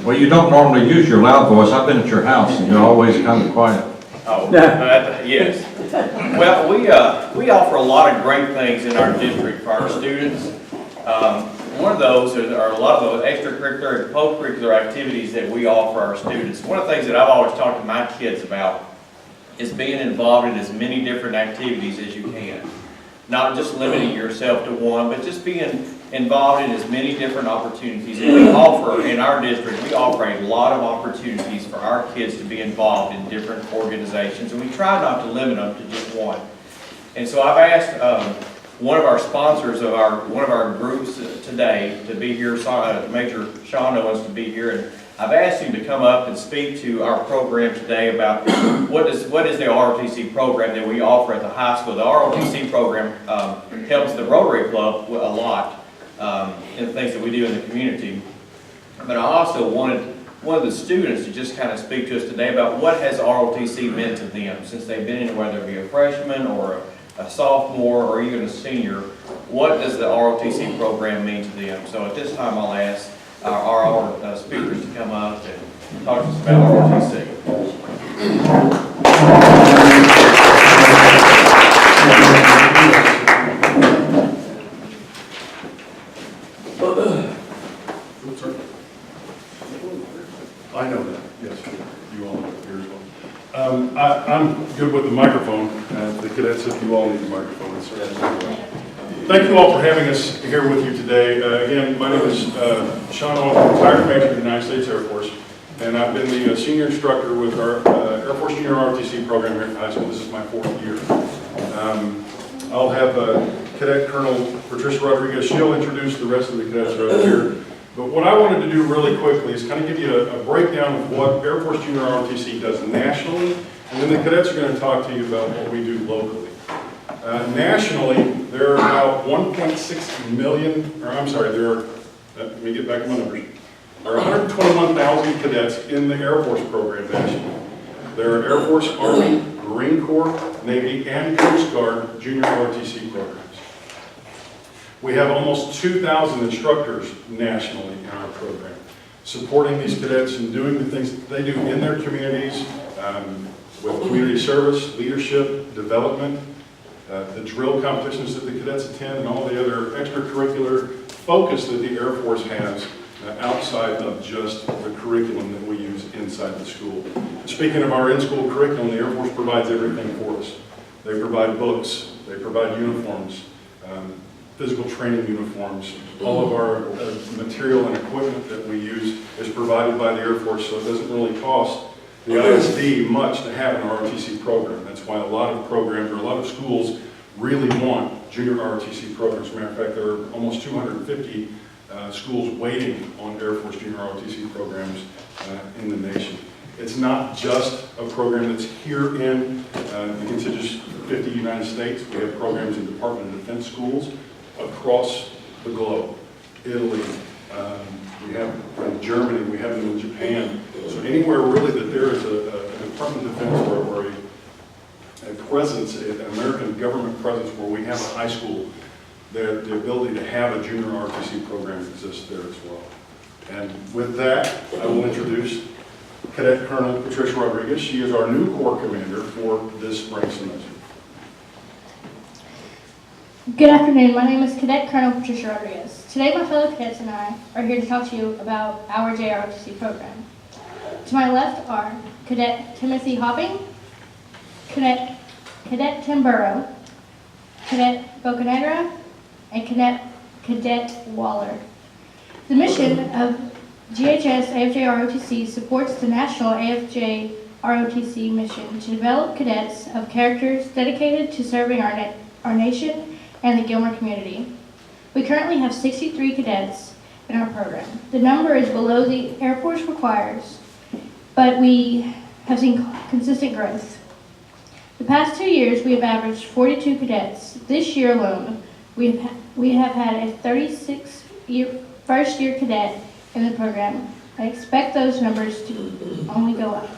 Well, you don't normally use your loud voice. I've been at your house and you're always kind of quiet. Oh, yes. Well, we offer a lot of great things in our district for our students. One of those are a lot of those extracurricular and co-curricular activities that we offer our students. One of the things that I've always talked to my kids about is being involved in as many different activities as you can. Not just limiting yourself to one, but just being involved in as many different opportunities. And we offer, in our district, we offer a lot of opportunities for our kids to be involved in different organizations, and we try not to limit them to just one. And so I've asked one of our sponsors of one of our groups today to be here, Major Shawn Owens to be here, and I've asked him to come up and speak to our program today about what is the ROTC program that we offer at the high school. The ROTC program helps the Rotary Club a lot in the things that we do in the community. But I also wanted one of the students to just kind of speak to us today about what has ROTC meant to them since they've been in, whether it be a freshman or a sophomore or even a senior. What does the ROTC program mean to them? So at this time I'll ask our speakers to come up and talk to us about ROTC. I know that, yes, you all know it here as well. I'm good with the microphone. The cadets, if you all need the microphone, it's Thank you all for having us here with you today. Again, my name is Shawn Owens, retired Major of the United States Air Force, and I've been the senior instructor with our Air Force Junior ROTC program here at high school. This is my 4th year. I'll have Cadet Colonel Patricia Rodriguez. She'll introduce the rest of the cadets right here. But what I wanted to do really quickly is kind of give you a breakdown of what Air Force Junior ROTC does nationally, and then the cadets are going to talk to you about what we do locally. Nationally, there are about 1.6 million, or I'm sorry, let me get back to my numbers. There are 121,000 cadets in the Air Force program nationally. There are Air Force, Army, Marine Corps, Navy, and Coast Guard Junior ROTC programs. We have almost 2,000 instructors nationally in our program, supporting these cadets and doing the things that they do in their communities with community service, leadership, development, the drill competitions that the cadets attend, and all the other extracurricular focus that the Air Force has outside of just the curriculum that we use inside the school. Speaking of our in-school curriculum, the Air Force provides everything for us. They provide books, they provide uniforms, physical training uniforms. All of our material and equipment that we use is provided by the Air Force, so it doesn't really cost the ISD much to have an ROTC program. That's why a lot of programs, or a lot of schools, really want junior ROTC programs. As a matter of fact, there are almost 250 schools waiting on Air Force junior ROTC programs in the nation. It's not just a program that's here in the contiguous 50 United States. We have programs in Department of Defense schools across the globe. Italy, we have in Germany, we have them in Japan. So anywhere really that there is a Department of Defense or a presence, an American government presence where we have a high school, the ability to have a junior ROTC program exists there as well. And with that, I will introduce Cadet Colonel Patricia Rodriguez. She is our new Corps Commander for this spring semester. Good afternoon, my name is Cadet Colonel Patricia Rodriguez. Today my fellow cadets and I are here to talk to you about our JROTC program. To my left are Cadet Timothy Hopping, Cadet Tim Burrow, Cadet Bocanegra, and Cadet Waller. The mission of GHS AFJ ROTC supports the national AFJ ROTC mission to develop cadets of characters dedicated to serving our nation and the Gilmer community. We currently have 63 cadets in our program. The number is below the Air Force requires, but we have seen consistent growth. The past 2 years, we have averaged 42 cadets. This year alone, we have had a 36-year first-year cadet in the program. I expect those numbers to only go up.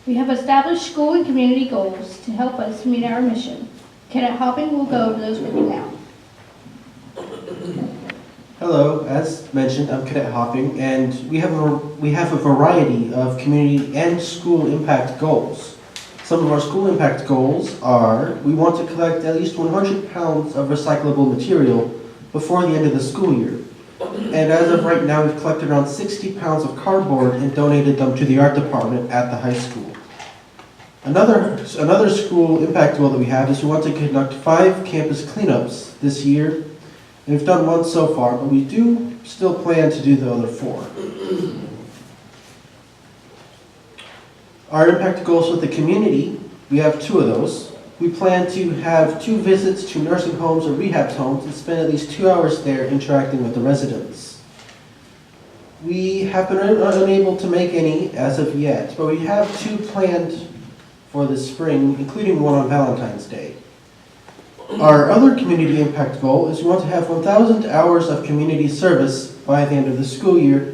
We have established school and community goals to help us meet our mission. Cadet Hopping will go over those with you now. Hello, as mentioned, I'm Cadet Hopping, and we have a variety of community and school impact goals. Some of our school impact goals are, we want to collect at least 100 pounds of recyclable material before the end of the school year. And as of right now, we've collected around 60 pounds of cardboard and donated them to the art department at the high school. Another school impact goal that we have is we want to conduct 5 campus cleanups this year. And we've done 1 so far, but we do still plan to do the other 4. Our impact goals with the community, we have 2 of those. We plan to have 2 visits to nursing homes or rehab homes and spend at least 2 hours there interacting with the residents. We have been unable to make any as of yet, but we have 2 planned for the spring, including one on Valentine's Day. Our other community impact goal is we want to have 1,000 hours of community service by the end of the school year,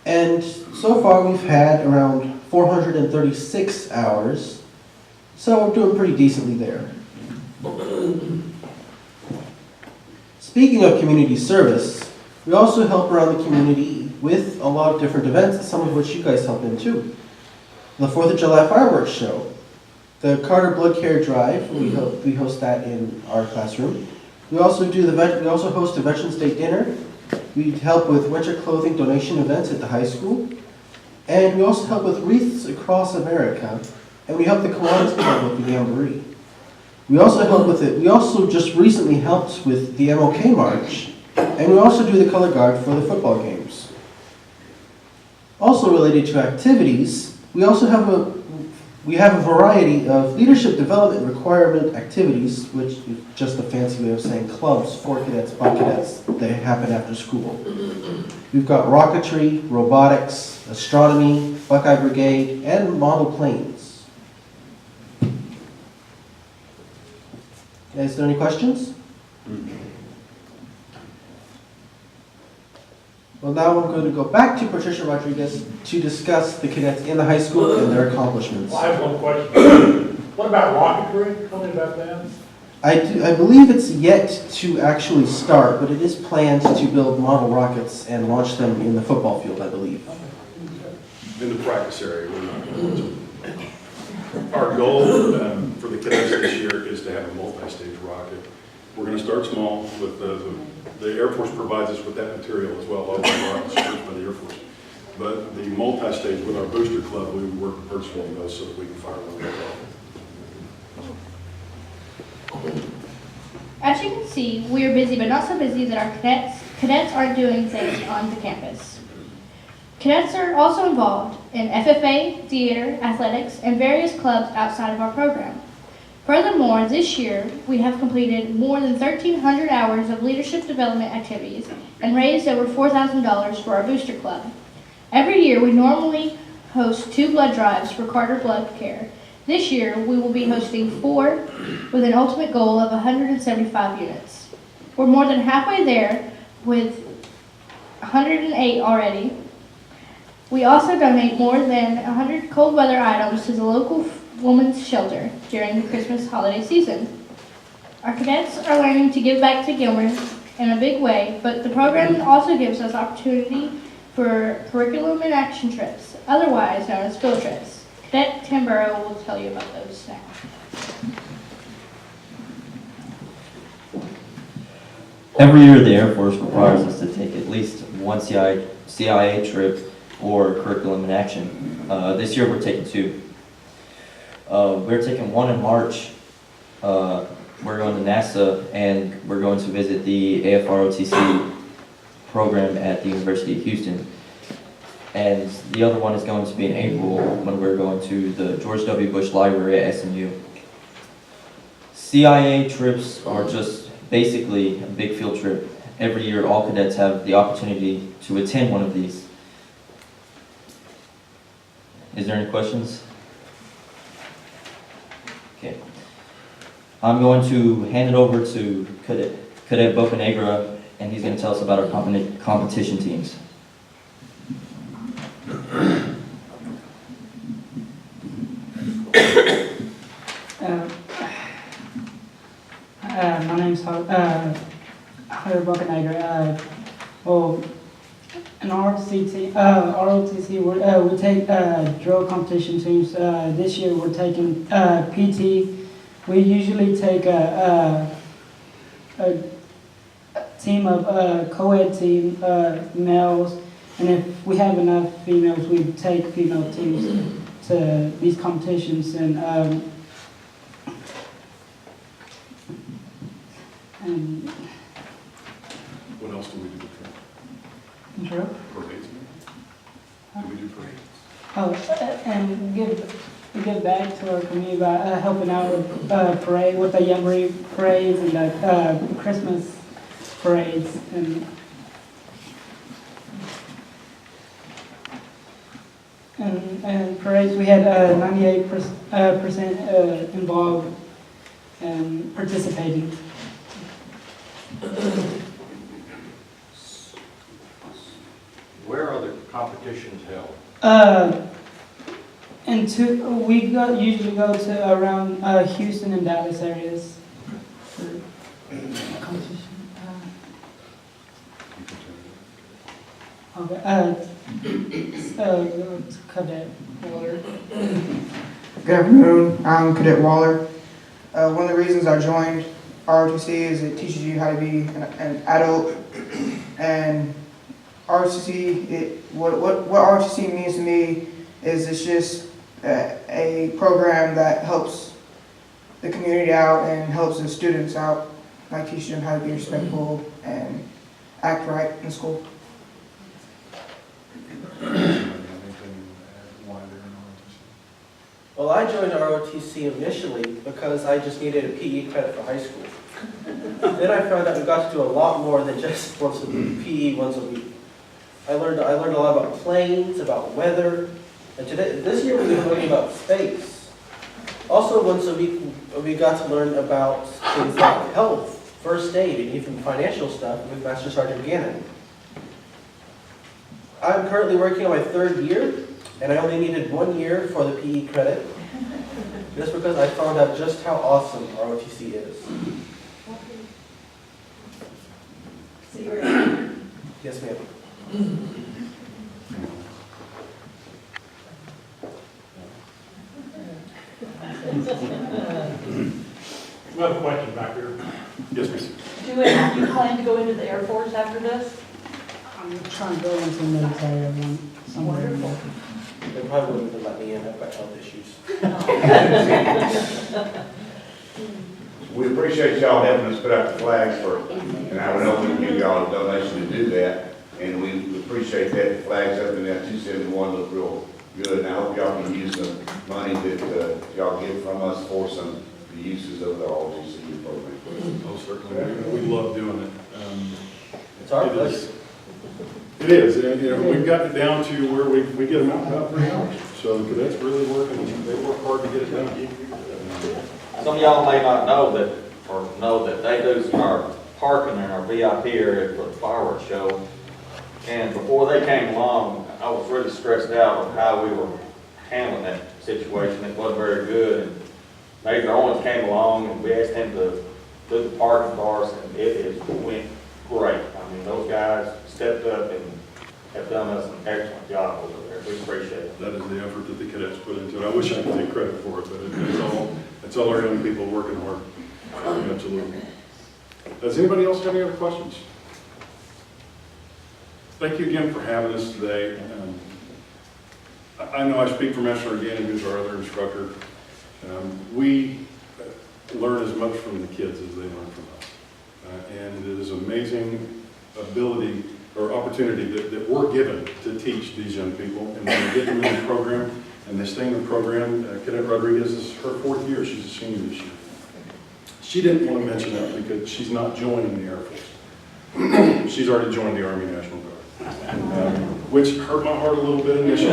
and so far we've had around 436 hours, so we're doing pretty decently there. Speaking of community service, we also help around the community with a lot of different events, some of which you guys help in too. The 4th of July fireworks show, the Carter Blood Care Drive, we host that in our classroom. We also host a Veterans Day dinner. We help with winter clothing donation events at the high school. And we also help with Wreaths Across America. And we help the Kiwanis Club with the Jamboree. We also just recently helped with the MLK March. And we also do the color guard for the football games. Also related to activities, we have a variety of leadership development requirement activities, which is just a fancy way of saying clubs for cadets, by cadets, that happen after school. We've got rocketry, robotics, astronomy, Buckeye Brigade, and model planes. Is there any questions? Well, now I'm going to go back to Patricia Rodriguez to discuss the cadets in the high school and their accomplishments. Well, I have one question. What about rocketry? Tell me about that. I believe it's yet to actually start, but it is planned to build model rockets and launch them in the football field, I believe. In the practice area. Our goal for the cadets this year is to have a multi-stage rocket. We're going to start small with the Air Force provides us with that material as well, all the rockets produced by the Air Force. But the multi-stage with our booster club, we work with purchasing those so that we can fire them off. As you can see, we are busy, but not so busy that our cadets aren't doing things on the campus. Cadets are also involved in FFA, theater, athletics, and various clubs outside of our program. Furthermore, this year, we have completed more than 1,300 hours of leadership development activities and raised over $4,000 for our booster club. Every year, we normally host 2 blood drives for Carter Blood Care. This year, we will be hosting 4 with an ultimate goal of 175 units. We're more than halfway there with 108 already. We also donate more than 100 cold weather items to the local women's shelter during the Christmas holiday season. Our cadets are learning to give back to Gilmer in a big way, but the program also gives us opportunity for curriculum and action trips, otherwise known as field trips. Cadet Tim Burrow will tell you about those now. Every year, the Air Force requires us to take at least one CIA trip or curriculum in action. This year, we're taking 2. We're taking 1 in March. We're going to NASA, and we're going to visit the AFROTC program at the University of Houston. And the other one is going to be in April, when we're going to the George W. Bush Library at SMU. CIA trips are just basically a big field trip. Every year, all cadets have the opportunity to attend one of these. Is there any questions? Okay. I'm going to hand it over to Cadet Bocanegra, and he's going to tell us about our competition teams. My name's Hunter Bocanegra. Well, in ROTC, we take drill competition teams. This year we're taking PT. We usually take a team of co-ed team, males, and if we have enough females, we take female teams to these competitions. And What else do we do? intro. Parades? Do we do parades? Oh, and give back to our community by helping out with parade, with the Jamboree parades and the Christmas parades and parades. We had 98% involved and participating. Where are the competitions held? Usually go to around Houston and Dallas areas for competition. Cadet Waller. Good afternoon, I'm Cadet Waller. One of the reasons I joined ROTC is it teaches you how to be an adult, and ROTC, what ROTC means to me is it's just a program that helps the community out and helps the students out, like teaching them how to be respectful and act right in school. Well, I joined ROTC initially because I just needed a PE credit for high school. Then I found out we got to do a lot more than just PE once a week. I learned a lot about planes, about weather, and this year we're going to be learning about space. Also, once a week we got to learn about things like health, first aid, and even financial stuff with Master Sergeant Gannon. I'm currently working on my 3rd year, and I only needed 1 year for the PE credit, just because I found out just how awesome ROTC is. Yes, ma'am. We have a question back here. Yes, miss. Do you plan to go into the Air Force after this? I'm trying to go into the military somewhere. They probably wouldn't even let me in. I've got health issues. We appreciate y'all helping us put out the flags and I know we can give y'all a donation to do that, and we appreciate that. The flags up in that 271 look real good, and I hope y'all can use the money that y'all get from us for some of the uses of the ROTC program. Oh, certainly. We love doing it. It's our It pleasure. is. It is, and we've gotten it down to where we get them out in about 3 hours. So the cadets really work, and they work hard to get it done. Some of y'all may not know that they do our parking in our VIP area for the fireworks show. And before they came along, I was really stressed out with how we were handling that situation. It wasn't very good. And Major Owens came along and we asked him to do the parking bars, and it went great. I mean, those guys stepped up and have done us an excellent job over there. We appreciate it. That is the effort that the cadets put into it. I wish I could take credit for it, but it's all our young people working hard. Absolutely. Does anybody else have any other questions? Thank you again for having us today. I know I speak for Master Gannon, who's our other instructor. We learn as much from the kids as they learn from us. And it is amazing ability or opportunity that we're given to teach these young people. And when we get them in the program and they stay in the program, Cadet Rodriguez is her 4th year. She's a senior this year. She didn't want to mention that because she's not joining the Air Force. She's already joined the Army National Guard, which hurt my heart a little bit initially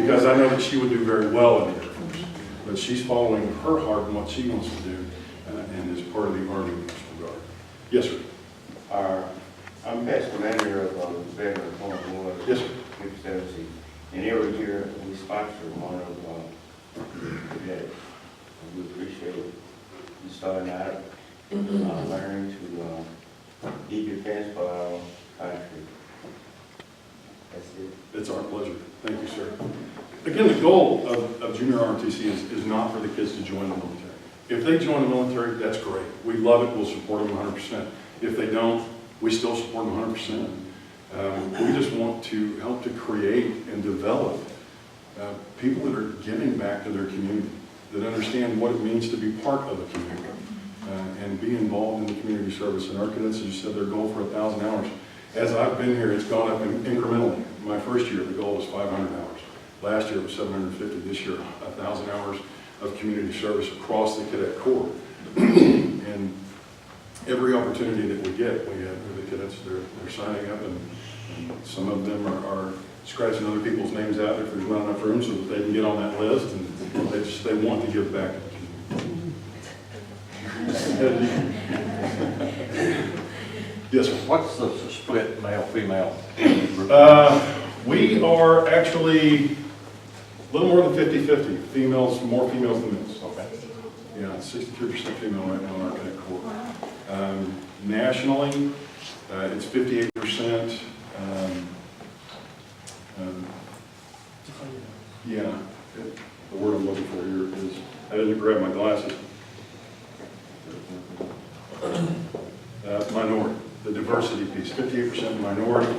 because I know that she would do very well in the Air Force. But she's following her heart and what she wants to do and is part of the Army National Guard. Yes, sir. I'm past commander of Veteran Point 1. Yes, sir. 57C. And every year we sponsor one of the cadets. We appreciate you starting out, learning to keep your pants by our country. That's it. It's our pleasure. Thank you, sir. Again, the goal of junior ROTC is not for the kids to join the military. If they join the military, that's great. We love it. We'll support them 100%. If they don't, we still support them 100%. We just want to help to create and develop people that are giving back to their community, that understand what it means to be part of a community and be involved in the community service. And our cadets, as you said, their goal for 1,000 hours. As I've been here, it's gone up incrementally. My first year, the goal was 500 hours. Last year, it was 750. This year, 1,000 hours of community service across the cadet corps. And every opportunity that we get, we have the cadets, they're signing up, and some of them are scratching other people's names out if there's not enough room so that they can get on that list, and they want to give back to the community. Yes, sir. What's the split male, female? We are actually a little more than 50-50. Females, more females than males. Okay. Yeah, 63% female right now in our cadet corps. Nationally, it's 58%. Yeah, the word I'm looking for here is, I didn't grab my glasses. Minority, the diversity piece, 58% minority,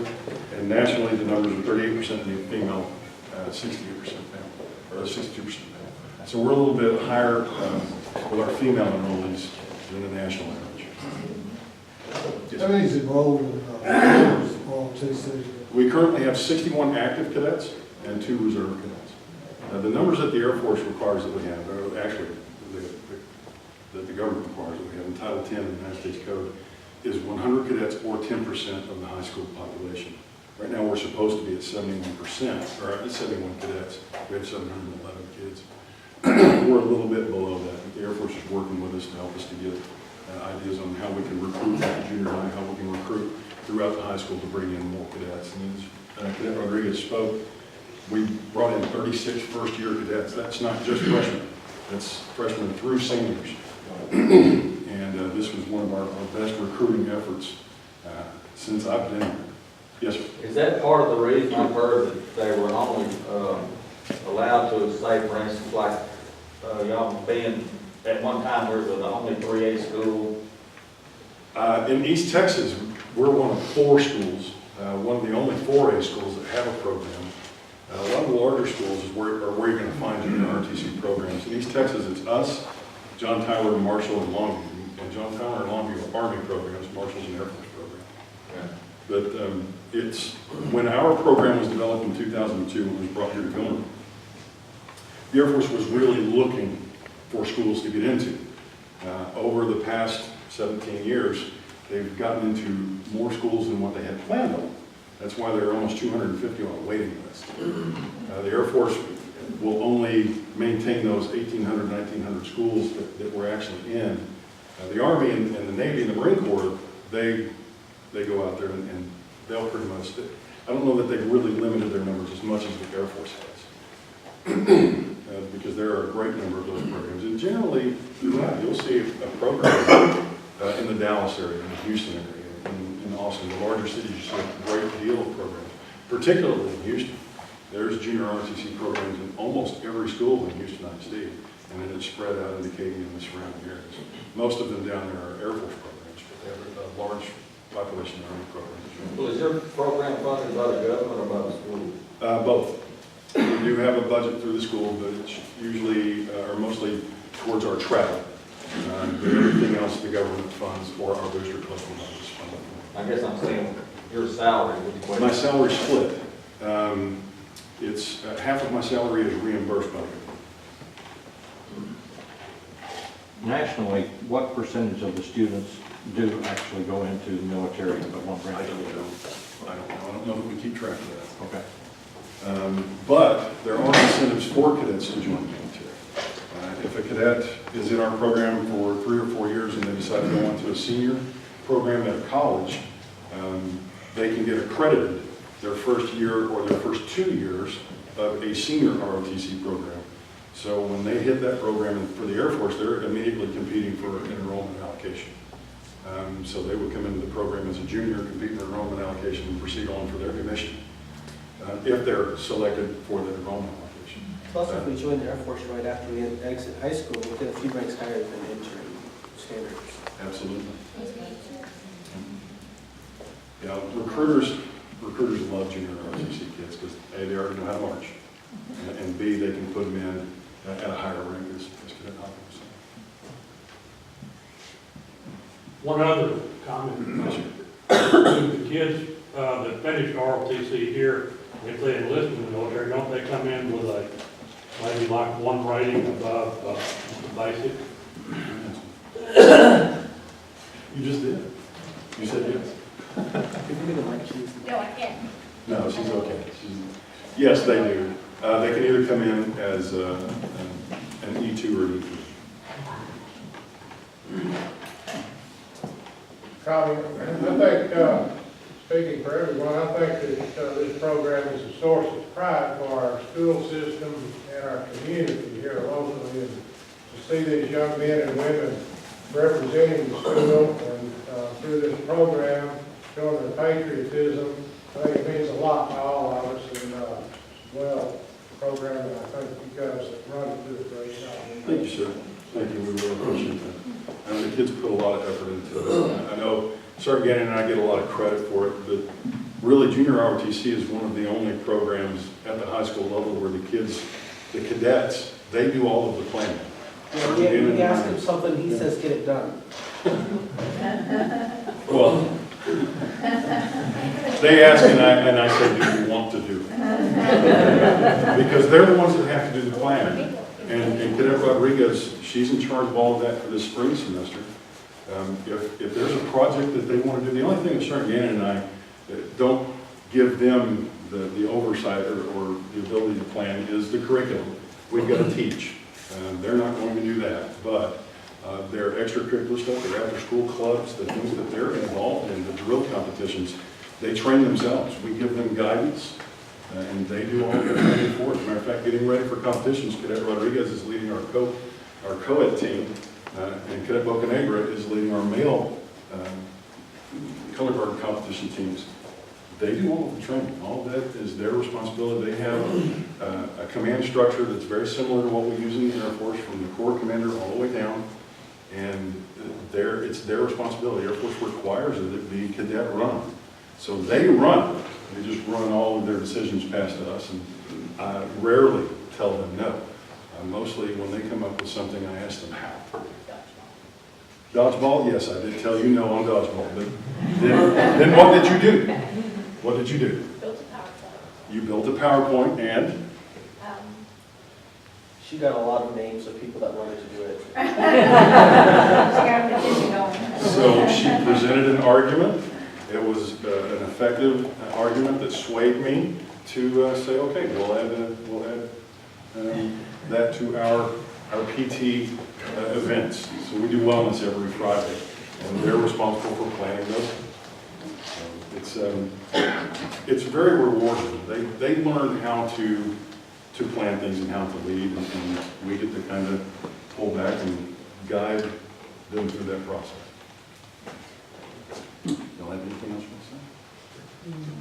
and nationally the numbers are 38% female, 68% male, or 62% male. So we're a little bit higher with our female enrollees than the national average. Yes. How many is enrolled in ROTC? We currently have 61 active cadets and 2 reserve cadets. The numbers that the Air Force requires that we have, or actually that the government requires that we have in Title 10 of the United States Code, is 100 cadets or 10% of the high school population. Right now we're supposed to be at 71%, or at 71 cadets. We have 711 kids. We're a little bit below that, but the Air Force is working with us to help us to get ideas on how we can recruit at junior high, how we can recruit throughout the high school to bring in more cadets. And as Cadet Rodriguez spoke, we brought in 36 first-year cadets. That's not just freshmen. That's freshmen through seniors. And this was one of our best recruiting efforts since I've been here. Yes, sir. Is that part of the reason I've heard that they were only allowed to say, for instance, like y'all being, at one time we were the only 3A school? In East Texas, we're one of 4 schools, one of the only 4A schools that have a program. A lot of the larger schools are where you're going to find junior ROTC programs. In East Texas, it's us, John Tyler, Marshall, and Longview. And John Tyler and Longview are Army programs, Marshall's an Air Force program. But it's, when our program was developed in 2002, when it was brought here to Gilmer, the Air Force was really looking for schools to get into. Over the past 17 years, they've gotten into more schools than what they had planned on. That's why there are almost 250 on a waiting list. The Air Force will only maintain those 1,800, 1,900 schools that we're actually in. The Army and the Navy and the Marine Corps, they go out there and they'll pretty much, I don't know that they've really limited their numbers as much as the Air Force has. Because there are a great number of those programs. And generally, you'll see a program in the Dallas area, in the Houston area, in Austin, the larger cities, you see a great deal of programs, particularly in Houston. There's junior ROTC programs in almost every school in Houston, ISD, and then it's spread out into Katy and the surrounding areas. Most of them down there are Air Force programs, but they have a large population of Army programs. Well, is your program funded by the government or by the school? Both. We do have a budget through the school, but it's usually, or mostly towards our travel. Everything else the government funds or our booster club funds. I guess I'm saying your salary. My salary split. It's half of my salary is reimbursed by the government. Nationally, what percentage of the students do actually go into the military at one branch? I don't know. I don't know that we keep track of that. Okay. But there are incentives for cadets to join the military. If a cadet is in our program for 3 or 4 years and they decide to go on to a senior program at a college, they can get accredited their first year or their first 2 years of a senior ROTC program. So when they hit that program for the Air Force, they're immediately competing for an enrollment allocation. So they would come into the program as a junior, compete in their enrollment allocation, and proceed on for their commission if they're selected for the enrollment allocation. Plus, if we join the Air Force right after we exit high school, we'll get a few ranks higher than intern standards. Absolutely. Yeah, recruiters love junior ROTC kids because A, they already know how to march, and B, they can put them in at a higher rank as cadet hoppers. One other comment. The kids that finish ROTC here, if they enlist in the military, don't they come in with a, maybe like one rating above basic? You just did. You said yes. No, I can't. No, she's okay. Yes, they do. They can either come in as an E2 or an E3. Comment. I think, speaking for everyone, I think that this program is a source of pride for our school system and our community here locally. And to see these young men and women representing the school and through this program, showing their patriotism, I think it means a lot to all of us. And well, program, and I think you guys run it do a great job. Thank you, sir. Thank you. We really appreciate that. And the kids put a lot of effort into it. I know Sergeant Gannon and I get a lot of credit for it, but really junior ROTC is one of the only programs at the high school level where the kids, the cadets, they do all of the planning. Yeah, we ask him something, he says, get it done. Well, they ask and I say, do you want to do it? Because they're the ones that have to do the planning. And Cadet Rodriguez, she's in charge of all of that for this spring semester. If there's a project that they want to do, the only thing that Sergeant Gannon and I don't give them the oversight or the ability to plan is the curriculum. We've got to teach. They're not going to do that, but their extracurricular stuff, their after-school clubs, the things that they're involved in, the drill competitions, they train themselves. We give them guidance, and they do all the training for it. As a matter of fact, getting ready for competitions, Cadet Rodriguez is leading our co-ed team, and Cadet Bocanegra is leading our male color guard competition teams. They do all of the training. All of that is their responsibility. They have a command structure that's very similar to what we use in the Air Force, from the Corps commander all the way down. And it's their responsibility. Air Force requires that it be cadet run. So they run it. They just run all of their decisions past us, and I rarely tell them no. Mostly when they come up with something, I ask them how. Dodgeball? Yes, I did tell you no on dodgeball. But then what did you do? What did you do? Built a PowerPoint. You built a PowerPoint and? She got a lot of names of people that wanted to do it. She got a petition going. So she presented an argument. It was an effective argument that swayed me to say, okay, we'll add that to our PT events. So we do wellness every Friday, and they're responsible for planning those. It's very rewarding. They learn how to plan things and how to lead, and we get to kind of pull back and guide them through that process. Y'all have anything else you want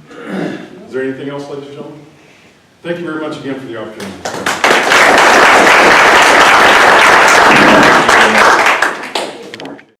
to say? Is there anything else, ladies and gentlemen? Thank you very much again for the opportunity.